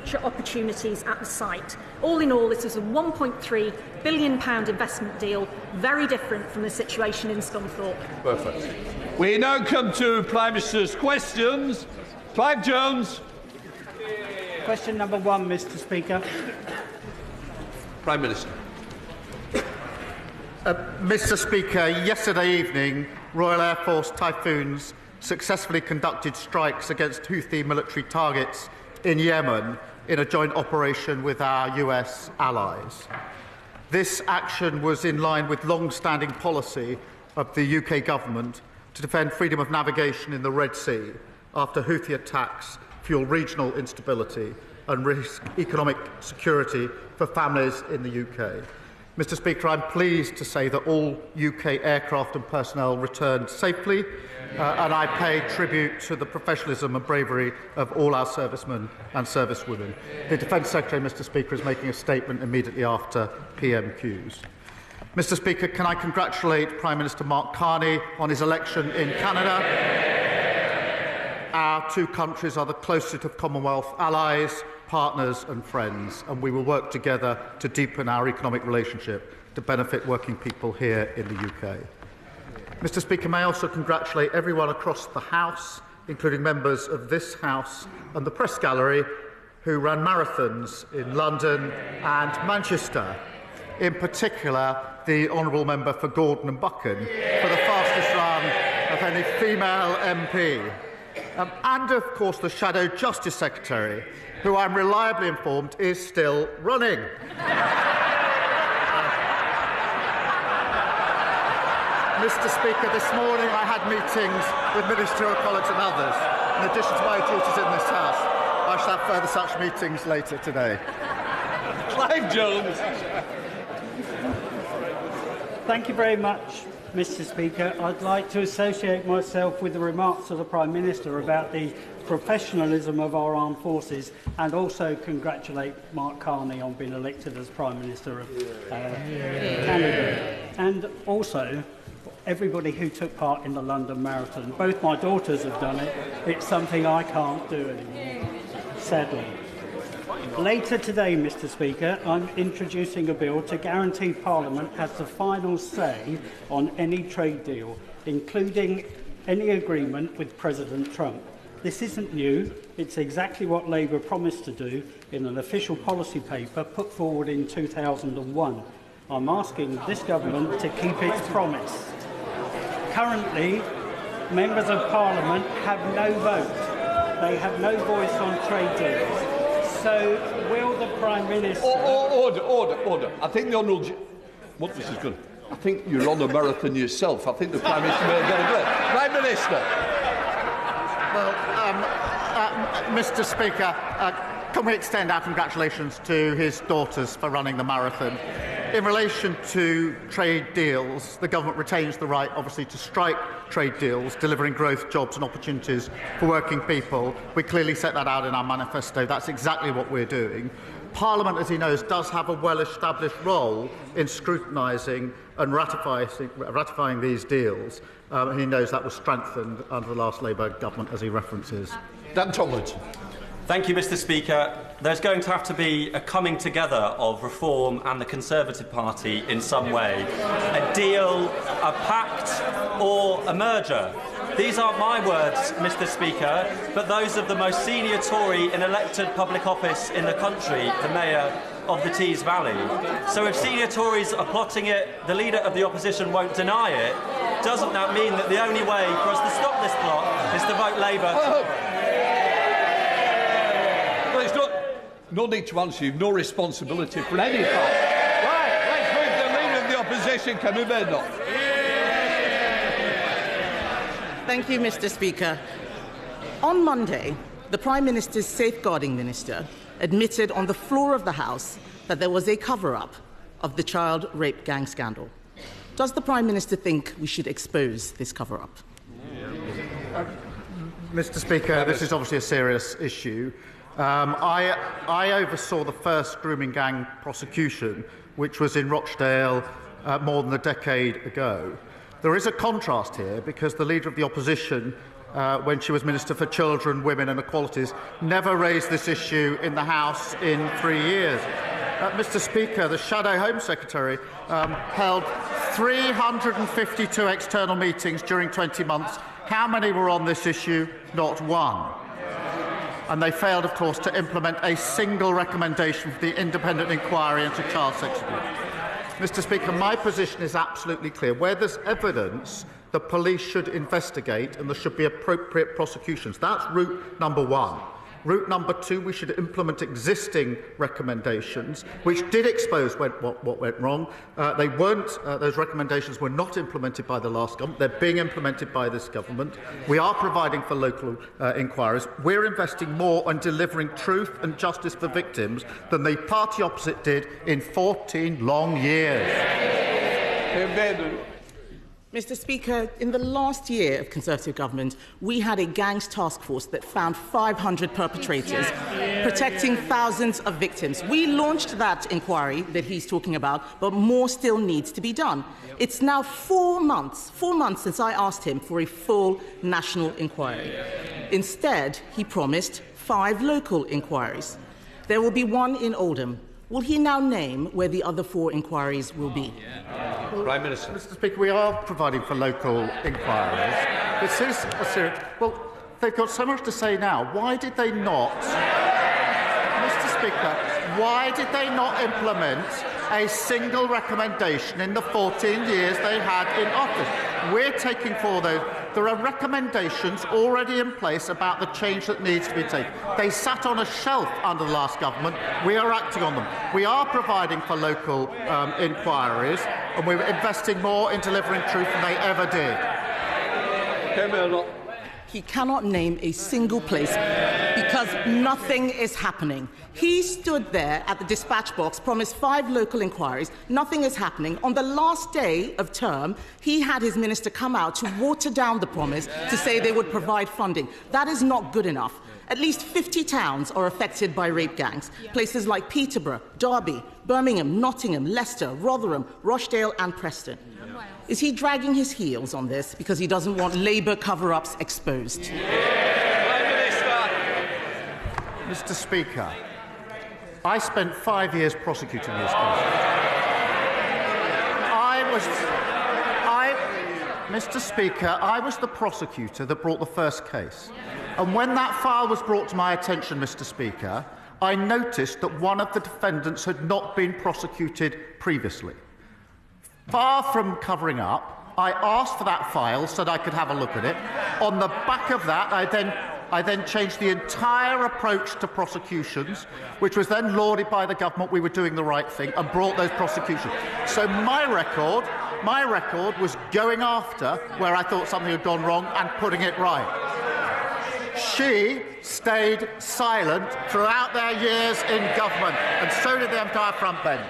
future opportunities at the site. All in all, this is a £1.3 billion investment deal, very different from the situation in Scunthorpe. Perfect. We now come to Prime Minister's questions. Clive Jones. Question number 1, Mr. Speaker. Prime Minister. Mr. Speaker, yesterday evening, Royal Air Force Typhoons successfully conducted strikes against Houthi military targets in Yemen in a joint operation with our US allies. This action was in line with long-standing policy of the UK government to defend freedom of navigation in the Red Sea after Houthi attacks fuel regional instability and risk economic security for families in the UK. Mr. Speaker, I'm pleased to say that all UK aircraft and personnel returned safely, and I pay tribute to the professionalism and bravery of all our servicemen and servicewomen. The Defence Secretary, Mr. Speaker, is making a statement immediately after PMQs. Mr. Speaker, can I congratulate Prime Minister Mark Carney on his election in Canada? Our two countries are the closest of Commonwealth allies, partners and friends, and we will work together to deepen our economic relationship to benefit working people here in the UK. Mr. Speaker, may I also congratulate everyone across the House, including members of this House and the Press Gallery, who ran marathons in London and Manchester. In particular, the Honourable Member for Gordon and Buchan for the fastest run of any female MP. And, of course, the Shadow Justice Secretary, who I'm reliably informed is still running. Mr. Speaker, this morning I had meetings with ministerial colleagues and others. In addition to my duties in this House, I shall have further such meetings later today. Clive Jones. Thank you very much, Mr. Speaker. I'd like to associate myself with the remarks of the Prime Minister about the professionalism of our armed forces, and also congratulate Mark Carney on being elected as Prime Minister of Canada. And also everybody who took part in the London Marathon. Both my daughters have done it. It's something I can't do anymore, sadly. Later today, Mr. Speaker, I'm introducing a bill to guarantee Parliament has the final say on any trade deal, including any agreement with President Trump. This isn't new. It's exactly what Labour promised to do in an official policy paper put forward in 2001. I'm asking this government to keep its promise. Currently, members of Parliament have no vote. They have no voice on trade deals. So, will the Prime Minister... Order. I think the Honourable... What this is good. I think you're on a marathon yourself. I think the Prime Minister may get a bit. Prime Minister! Well, Mr. Speaker, can we extend our congratulations to his daughters for running the marathon? In relation to trade deals, the government retains the right, obviously, to strike trade deals, delivering growth, jobs and opportunities for working people. We clearly set that out in our manifesto. That's exactly what we're doing. Parliament, as he knows, does have a well-established role in scrutinising and ratifying these deals. He knows that was strengthened under the last Labour government, as he references. Dan Tomlinson. Thank you, Mr. Speaker. There's going to have to be a coming together of Reform and the Conservative Party in some way. A deal, a pact or a merger. These aren't my words, Mr. Speaker, but those of the most senior Tory in elected public office in the country, the Mayor of the Tees Valley. So if senior Tories are plotting it, the Leader of the Opposition won't deny it, doesn't that mean that the only way for us to stop this plot is to vote Labour? No need to answer. You've no responsibility for any part. Right, let's move the Leader of the Opposition. Can we move on? Thank you, Mr. Speaker. On Monday, the Prime Minister's Safeguarding Minister admitted on the floor of the House that there was a cover-up of the child rape gang scandal. Does the Prime Minister think we should expose this cover-up? Mr. Speaker, this is obviously a serious issue. I oversaw the first grooming gang prosecution, which was in Rochdale more than a decade ago. There is a contrast here because the Leader of the Opposition when she was Minister for Children, Women and Equalities, never raised this issue in the House in 3 years. Mr. Speaker, the Shadow Home Secretary held 352 external meetings during 20 months. How many were on this issue? Not one. And they failed, of course, to implement a single recommendation for the independent inquiry into child sex abuse. Mr. Speaker, my position is absolutely clear. Where there's evidence, the police should investigate and there should be appropriate prosecutions. That's route number one. Route number two, we should implement existing recommendations, which did expose what went wrong. They weren't; those recommendations were not implemented by the last government. They're being implemented by this government. We are providing for local inquiries. We're investing more on delivering truth and justice for victims than the party opposite did in 14 long years. Mr. Speaker, in the last year of Conservative government, we had a gangs task force that found 500 perpetrators, protecting thousands of victims. We launched that inquiry that he's talking about, but more still needs to be done. It's now 4 months since I asked him for a full national inquiry. Instead, he promised 5 local inquiries. There will be one in Oldham. Will he now name where the other 4 inquiries will be? Prime Minister. Mr. Speaker, we are providing for local inquiries. This is a serious... Well, they've got so much to say now. Why did they not... Mr. Speaker, why did they not implement a single recommendation in the 14 years they had in office? We're taking forward those. There are recommendations already in place about the change that needs to be taken. They sat on a shelf under the last government. We are acting on them. We are providing for local inquiries, and we're investing more in delivering truth than they ever did. He cannot name a single place because nothing is happening. He stood there at the dispatch box, promised 5 local inquiries. Nothing is happening. On the last day of term, he had his minister come out to water down the promise to say they would provide funding. That is not good enough. At least 50 towns are affected by rape gangs. Places like Peterborough, Derby, Birmingham, Nottingham, Leicester, Rotherham, Rochdale and Preston. Is he dragging his heels on this because he doesn't want Labour cover-ups exposed? Mr. Speaker, I spent 5 years prosecuting this case. Mr. Speaker, I was the prosecutor that brought the first case. And when that file was brought to my attention, Mr. Speaker, I noticed that one of the defendants had not been prosecuted previously. Far from covering up, I asked for that file so that I could have a look at it. On the back of that, I then changed the entire approach to prosecutions, which was then lauded by the government. We were doing the right thing and brought those prosecutions. So my record was going after where I thought something had gone wrong and putting it right. She stayed silent throughout their years in government, and so did the entire front bench.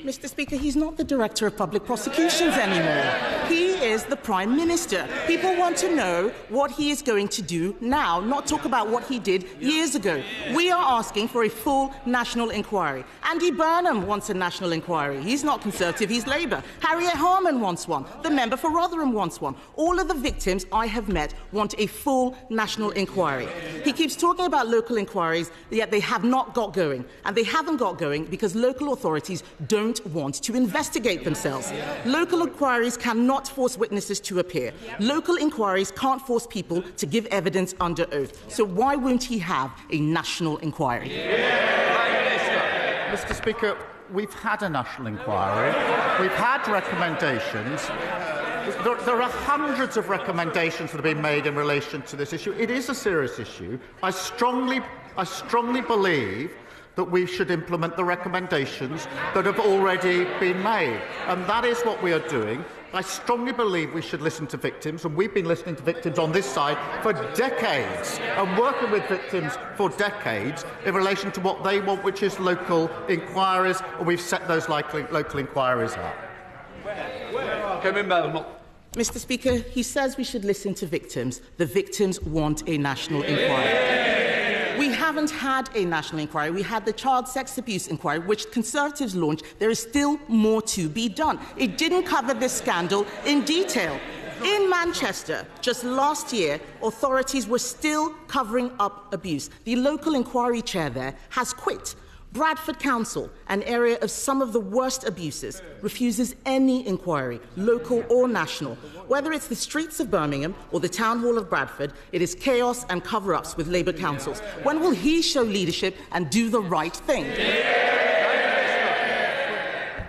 Mr. Speaker, he's not the Director of Public Prosecutions anymore. He is the Prime Minister. People want to know what he is going to do now, not talk about what he did years ago. We are asking for a full national inquiry. Andy Burnham wants a national inquiry. He's not Conservative, he's Labour. Harriet Harman wants one. The member for Rotherham wants one. All of the victims I have met want a full national inquiry. He keeps talking about local inquiries, yet they have not got going. And they haven't got going because local authorities don't want to investigate themselves. Local inquiries cannot force witnesses to appear. Local inquiries can't force people to give evidence under oath. So why won't he have a national inquiry? Mr. Speaker, we've had a national inquiry. We've had recommendations. There are hundreds of recommendations that have been made in relation to this issue. It is a serious issue. I strongly believe that we should implement the recommendations that have already been made. And that is what we are doing. I strongly believe we should listen to victims, and we've been listening to victims on this side for decades and working with victims for decades in relation to what they want, which is local inquiries, and we've set those local inquiries up. Mr. Speaker, he says we should listen to victims. The victims want a national inquiry. We haven't had a national inquiry. We had the child sex abuse inquiry, which Conservatives launched. There is still more to be done. It didn't cover this scandal in detail. In Manchester, just last year, authorities were still covering up abuse. The local inquiry chair there has quit. Bradford Council, an area of some of the worst abuses, refuses any inquiry, local or national. Whether it's the streets of Birmingham or the town hall of Bradford, it is chaos and cover-ups with Labour councils. When will he show leadership and do the right thing?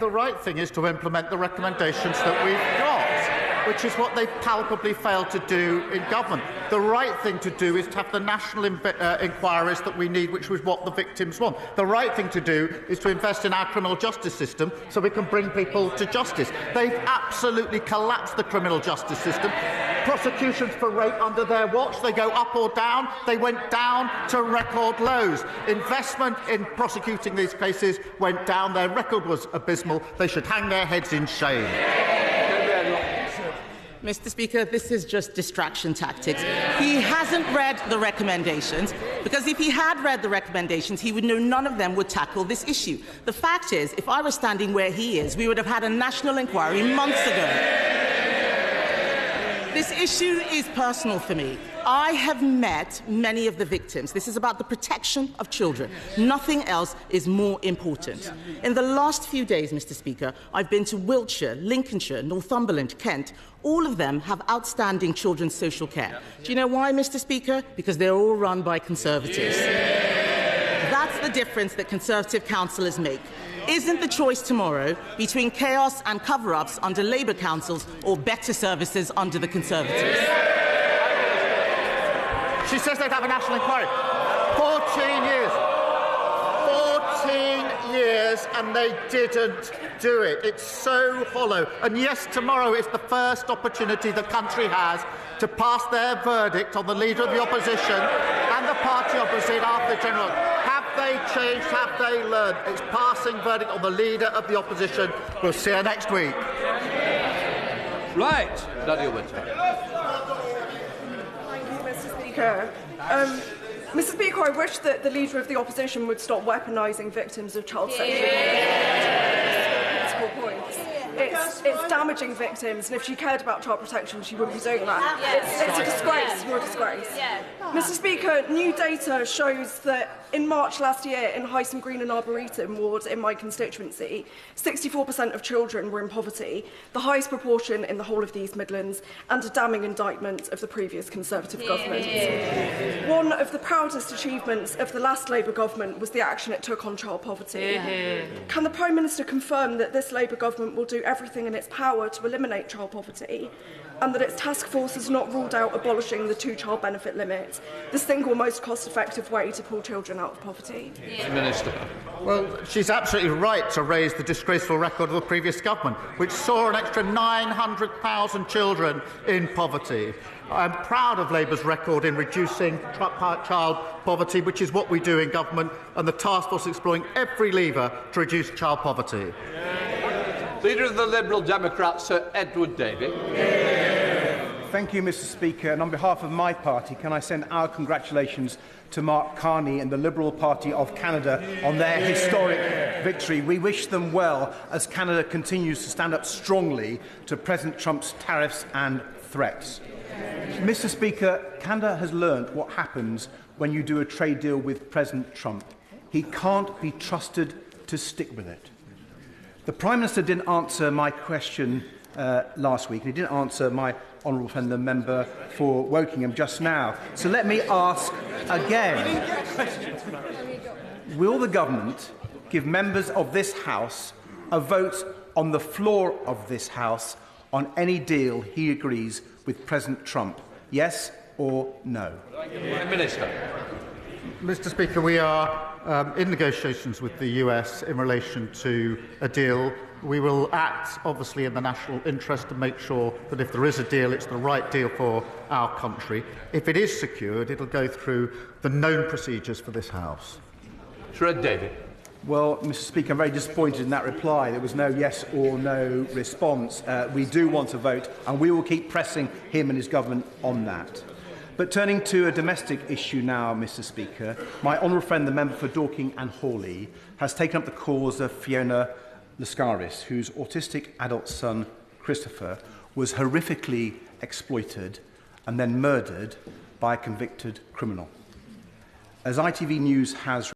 The right thing is to implement the recommendations that we've got, which is what they palpably failed to do in government. The right thing to do is to have the national inquiries that we need, which is what the victims want. The right thing to do is to invest in our criminal justice system so we can bring people to justice. They've absolutely collapsed the criminal justice system. Prosecutions for rape under their watch, they go up or down. They went down to record lows. Investment in prosecuting these cases went down. Their record was abysmal. They should hang their heads in shame. Mr. Speaker, this is just distraction tactics. He hasn't read the recommendations, because if he had read the recommendations, he would know none of them would tackle this issue. The fact is, if I were standing where he is, we would have had a national inquiry months ago. This issue is personal for me. I have met many of the victims. This is about the protection of children. Nothing else is more important. In the last few days, Mr. Speaker, I've been to Wiltshire, Lincolnshire, Northumberland, Kent. All of them have outstanding children's social care. Do you know why, Mr. Speaker? Because they're all run by Conservatives. That's the difference that Conservative councillors make. Isn't the choice tomorrow between chaos and cover-ups under Labour councils or better services under the Conservatives? She says they'd have a national inquiry. 14 years. 14 years, and they didn't do it. It's so hollow. And yes, tomorrow is the first opportunity the country has to pass their verdict on the Leader of the Opposition and the party opposite after the general. Have they changed? Have they learned? It's passing verdict on the Leader of the Opposition. We'll see you next week. Right. Nadia Winter. Thank you, Mr. Speaker. Mr. Speaker, I wish that the Leader of the Opposition would stop weaponising victims of child sexual abuse. Political points. It's damaging victims, and if she cared about child protection, she wouldn't be doing that. It's a disgrace. You're a disgrace. Mr. Speaker, new data shows that in March last year, in Hyson Green and Arboretum ward in my constituency, 64% of children were in poverty, the highest proportion in the whole of the East Midlands, and a damning indictment of the previous Conservative government. One of the proudest achievements of the last Labour government was the action it took on child poverty. Can the Prime Minister confirm that this Labour government will do everything in its power to eliminate child poverty, and that its task force has not ruled out abolishing the two-child benefit limit, the single most cost-effective way to pull children out of poverty? Minister. Well, she's absolutely right to raise the disgraceful record of the previous government, which saw an extra 900,000 children in poverty. I'm proud of Labour's record in reducing child poverty, which is what we do in government, and the task force is exploring every lever to reduce child poverty. Leader of the Liberal Democrats, Sir Edward Davey. Thank you, Mr. Speaker. And on behalf of my party, can I send our congratulations to Mark Carney and the Liberal Party of Canada on their historic victory. We wish them well as Canada continues to stand up strongly to President Trump's tariffs and threats. Mr. Speaker, Canada has learnt what happens when you do a trade deal with President Trump. He can't be trusted to stick with it. The Prime Minister didn't answer my question last week, and he didn't answer my honourable friend, the member for Wokingham, just now. So let me ask again. Will the government give members of this House a vote on the floor of this House on any deal he agrees with President Trump? Yes or no? Minister. Mr. Speaker, we are in negotiations with the US in relation to a deal. We will act, obviously, in the national interest to make sure that if there is a deal, it's the right deal for our country. If it is secured, it will go through the known procedures for this House. Sir David. Well, Mr. Speaker, I'm very disappointed in that reply. There was no yes or no response. We do want a vote, and we will keep pressing him and his government on that. But turning to a domestic issue now, Mr. Speaker, my honourable friend, the member for Dorking and Hawley, has taken up the cause of Fiona Lascaris, whose autistic adult son, Christopher, was horrifically exploited and then murdered by a convicted criminal. As ITV News has